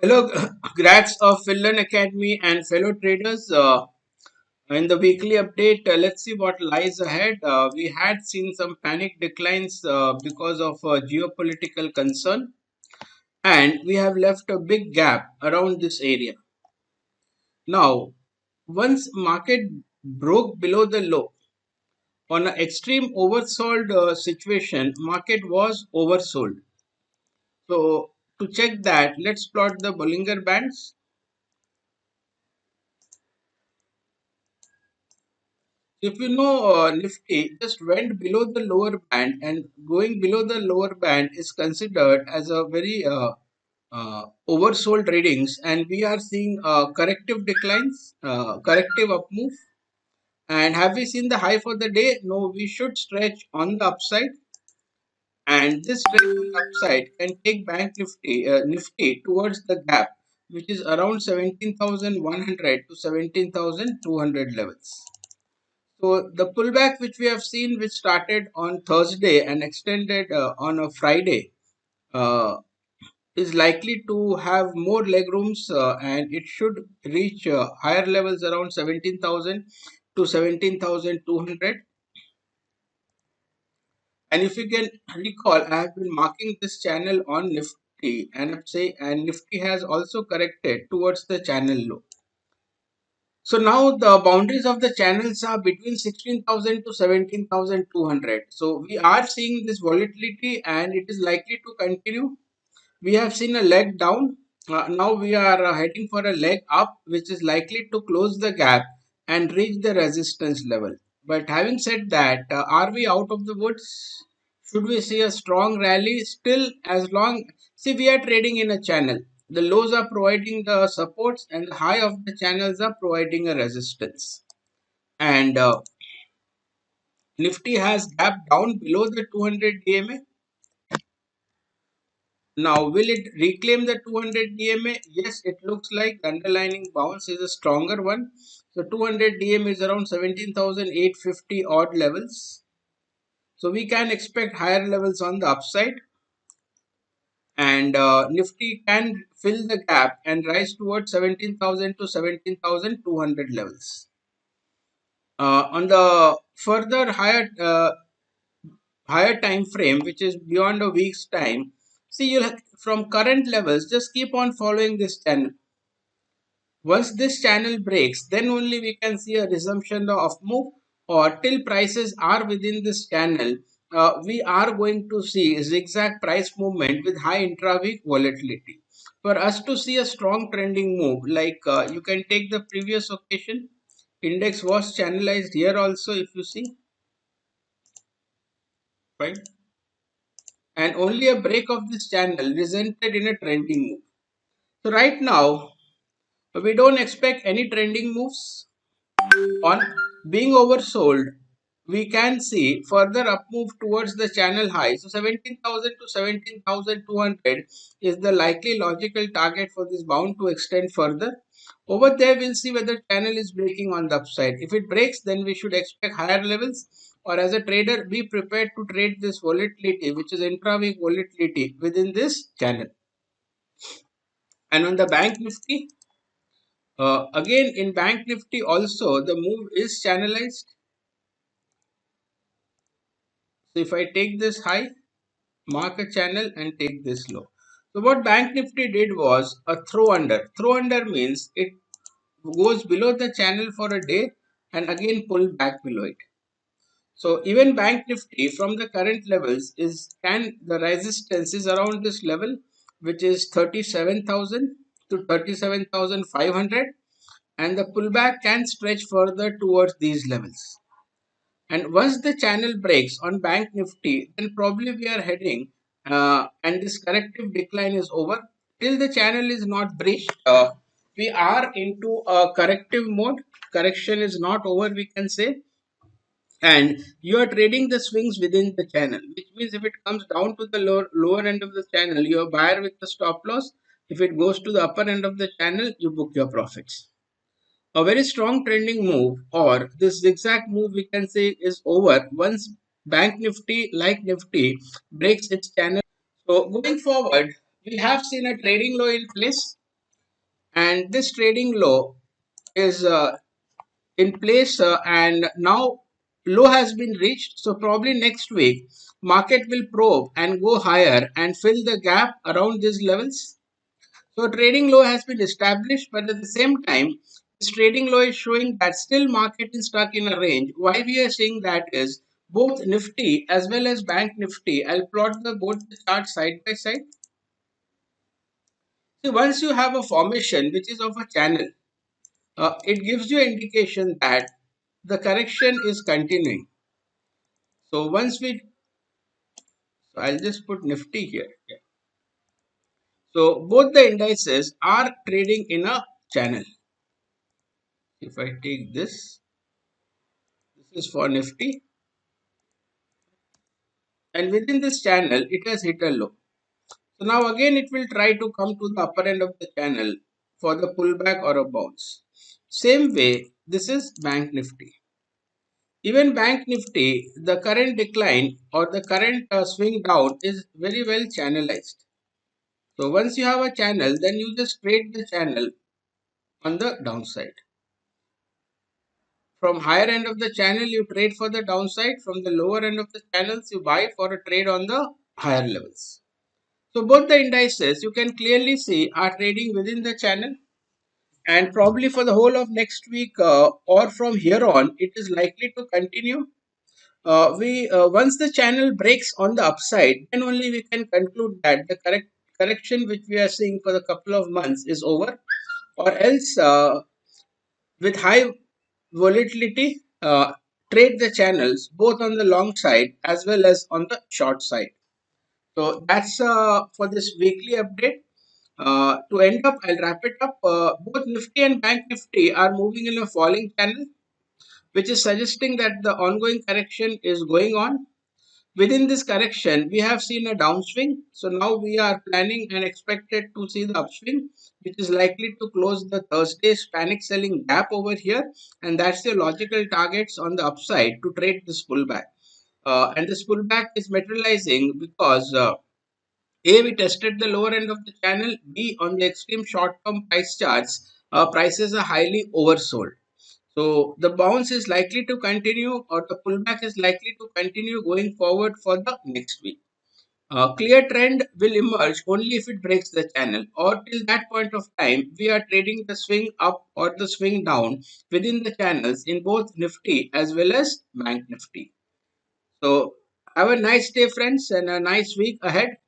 Hello, grads of FinLearn Academy and fellow traders. In the weekly update, let's see what lies ahead. We had seen some panic declines because of geopolitical concern, and we have left a big gap around this area. Now, once market broke below the low on an extreme oversold situation, market was oversold. So, to check that, let's plot the Bollinger Bands. If you know Nifty just went below the lower band, and going below the lower band is considered as a very oversold readings, and we are seeing corrective declines, corrective up move. And have we seen the high for the day? No, we should stretch on the upside, and this stretch on the upside can take Bank Nifty towards the gap, which is around 17,100 to 17,200 levels. So the pullback which we have seen, which started on Thursday and extended on a Friday, uh, is likely to have more leg rooms, and it should reach higher levels around 17,000 to 17,200. And if you can recall, I have been marking this channel on Nifty, and Nifty has also corrected towards the channel low. So now the boundaries of the channels are between 16,000 to 17,200. So we are seeing this volatility and it is likely to continue. We have seen a leg down. Now we are heading for a leg up, which is likely to close the gap and reach the resistance level. But having said that, are we out of the woods? Should we see a strong rally? Still, as long see, we are trading in a channel. The lows are providing the supports, and the high of the channels are providing a resistance. And Nifty has gapped down below the 200 DMA. Now, will it reclaim the 200 DMA? Yes, it looks like the underlying bounce is a stronger one. So 200 DMA is around 17,850 odd levels. So we can expect higher levels on the upside, and Nifty can fill the gap and rise towards 17,000 to 17,200 levels. On the further higher time frame, which is beyond a week's time, see, you'll from current levels just keep on following this channel. Once this channel breaks, then only we can see a resumption of move, or till prices are within this channel, we are going to see zigzag price movement with high intra-week volatility. For us to see a strong trending move, like you can take the previous occasion, index was channelized here also, if you see, right? And only a break of this channel resulted in a trending move. So right now, we don't expect any trending moves. On being oversold, we can see further up move towards the channel high. So 17,000 to 17,200 is the likely logical target for this bound to extend further. Over there, we'll see whether channel is breaking on the upside. If it breaks, then we should expect higher levels. Or as a trader, be prepared to trade this volatility, which is intra-week volatility within this channel. And on the Bank Nifty, again in Bank Nifty also the move is channelized. So if I take this high, mark a channel and take this low. So what Bank Nifty did was a throw under. Throw under means it goes below the channel for a day and again pull back below it. So even Bank Nifty from the current levels the resistance is around this level, which is 37,000 to 37,500, and the pullback can stretch further towards these levels. And once the channel breaks on Bank Nifty, then probably we are heading and this corrective decline is over. Till the channel is not breached, we are into a corrective mode. Correction is not over, we can say. And you are trading the swings within the channel, which means if it comes down to the lower end of the channel, you are buyer with the stop loss. If it goes to the upper end of the channel, you book your profits. A very strong trending move, or this zigzag move, we can say, is over once Bank Nifty, like Nifty, breaks its channel. So going forward, we have seen a trading low in place. and this trading low is in place, and now low has been reached. So probably next week market will probe and go higher and fill the gap around these levels. So trading low has been established, but at the same time, this trading low is showing that still market is stuck in a range. Why we are seeing that is both Nifty as well as Bank Nifty. I'll plot the both the charts side by side. So once you have a formation which is of a channel, it gives you an indication that the correction is continuing. So once we, so I'll just put Nifty here. Yeah. So both the indices are trading in a channel. If I take this is for Nifty, and within this channel it has hit a low. So now again it will try to come to the upper end of the channel for the pullback or a bounce. Same way, this is Bank Nifty. Even Bank Nifty, the current decline or the current swing down is very well channelized. So once you have a channel, then you just trade the channel on the downside. From higher end of the channel, you trade for the downside. From the lower end of the channels, you buy for a trade on the higher levels. So both the indices you can clearly see are trading within the channel, and probably for the whole of next week, or from here on it is likely to continue. We Once the channel breaks on the upside, then only we can conclude that the correction which we are seeing for a couple of months is over, or else with high volatility, trade the channels both on the long side as well as on the short side. So that's for this weekly update. To end up, I'll wrap it up. Both Nifty and Bank Nifty are moving in a falling channel, which is suggesting that the ongoing correction is going on. Within this correction, we have seen a downswing. So now we are planning and expected to see the upswing, which is likely to close the Thursday's panic selling gap over here. And that's the logical targets on the upside to trade this pullback. And this pullback is materializing because A, we tested the lower end of the channel. B, on the extreme short-term price charts, prices are highly oversold. So the bounce is likely to continue, or the pullback is likely to continue going forward for the next week. A clear trend will emerge only if it breaks the channel, or till that point of time, we are trading the swing up or the swing down within the channels in both Nifty as well as Bank Nifty. So have a nice day, friends, and a nice week ahead.